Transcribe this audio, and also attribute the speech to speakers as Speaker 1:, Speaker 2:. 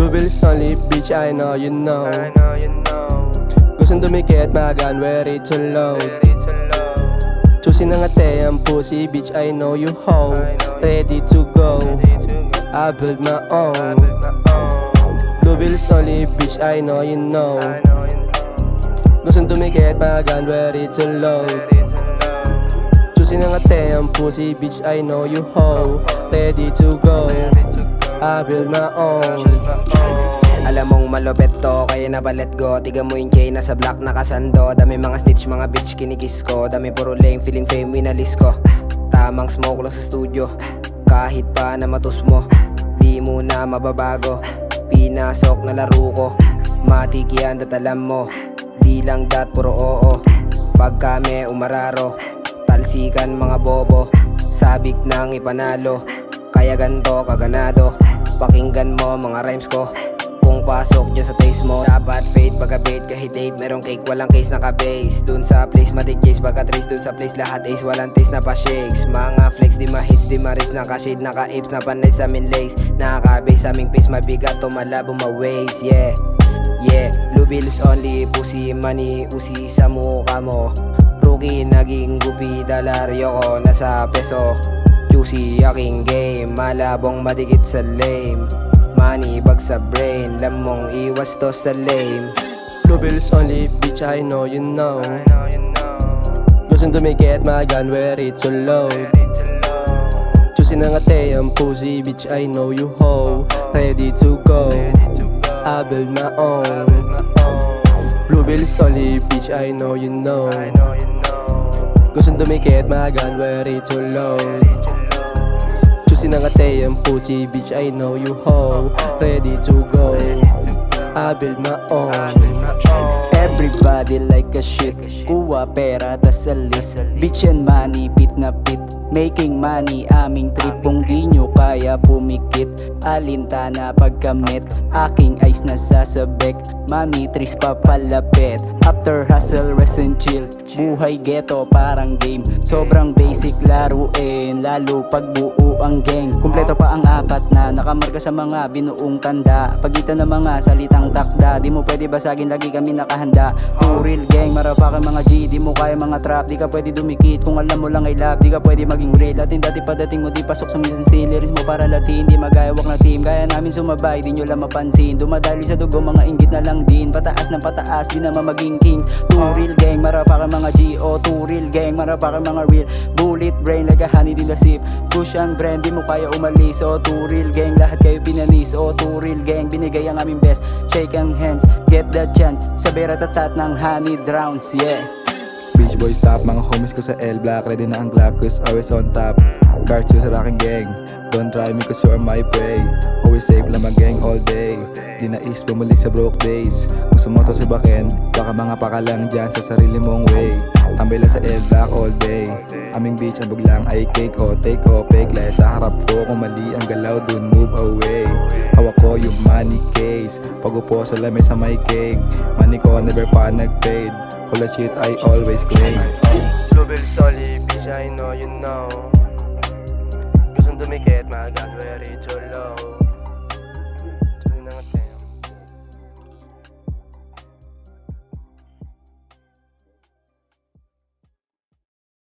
Speaker 1: Blue bills only, bitch, I know you know. Gustong dumikit, magan, ready to load. Susi ng ate ang pussy, bitch, I know you hoe. Ready to go, I build my own. Blue bills only, bitch, I know you know. Gustong dumikit, magan, ready to load. Susi ng ate ang pussy, bitch, I know you hoe. Ready to go, I build my own.
Speaker 2: Alam mong malupit to, kaya na ba let go. Tiga mo yung chain, nasa black nakasando. Dami mga snitch, mga bitch kinikis ko. Dami puro lame, feeling fame, winalis ko. Tamang smoke lang sa studio. Kahit pa na matus mo, di mo na mababago. Pinasok na laro ko, matik yan dat alam mo. Di lang dat puro oo. Pag kami umararo, talsikan mga bobo. Sabik nang ipanalo, kaya ganto kaganado. Pakinggan mo mga rhymes ko, kung pasok dyan sa taste mo. Dapat fade pagka-bait kahit date. Merong cake, walang case naka-base. Dun sa place matik chase, pagka-trace dun sa place lahat ace. Walang taste na pa-shakes. Mga flex, di ma-hits, di ma-rips. Naka-shade, naka-apes, na panay sa amin lace. Nakaka-base sa aming pace, mabigat o malabo ma-waste. Yeah, yeah. Blue bills only, pussy money, usi sa mukha mo. Rookie, naging gupi, dalaryo ko, nasa peso. Juicy aking game, malabong madikit sa lame. Money bag sa brain, lamong iwas to sa lame.
Speaker 1: Blue bills only, bitch, I know you know. Gustong dumikit, magan, ready to load. Susi ng ate ang pussy, bitch, I know you hoe. Ready to go, I build my own. Blue bills only, bitch, I know you know. Gustong dumikit, magan, ready to load. Susi ng ate ang pussy, bitch, I know you hoe. Ready to go, I build my own.
Speaker 3: Everybody like a shit, kuha pera tas alis. Bitch and money, pit na pit. Making money, aming tripong di nyo kaya pumikit. Alintana pagkamit, aking eyes nasasabek. Mami tris papalapit. After hustle, rest and chill. Buhay ghetto parang game, sobrang basic laruin. Lalo pag buo ang gang. Kumpleto pa ang apat na nakamarka sa mga binuong tanda. Pagitan ng mga salitang takda, di mo pwede basagin, lagi kami nakahanda. To real gang, marapakan mga G. Di mo kaya mga trap, di ka pwede dumikit. Kung alam mo lang ay love, di ka pwede maging real. Latin dati padating mo, di pasok sa minsan lyrics mo para latin. Di magayawak na team, kaya namin sumabay, di nyo lang mapansin. Dumadali sa dugo, mga inggit na lang din. Pataas ng pataas, di naman maging kings. To real gang, marapakan mga G. O to real gang, marapakan mga real. Bullet brain, like a honey din the sip. Push ang brand, di mo kaya umalis. O to real gang, lahat kayo pinanis. O to real gang, binigay ang aming best. Shake ang hands, get the chant. Sabi ratatat ng honey drowns, yeah.
Speaker 4: Beach boy stop, mga homies ko sa L-Block. Ready na ang Glock, cause always on top. Cartier sa aking gang, don't try me cause you are my prey. Always safe lang mag-gang all day. Di nais bumalik sa broke days. Gusto mo to si Baken, baka mga pakalang dyan sa sarili mong way. Tambay lang sa L-Block all day. Aming beach, ang buglang ay cake o take o fake. Laya sa harap ko, kung mali ang galaw dun, move away. Hawak ko yung money case, pag-upo sa lamay sa may cake. Money ko never pa nag-fade, all the shit I always claim.
Speaker 1: Blue bills only, bitch, I know you know. Gustong dumikit, magan, ready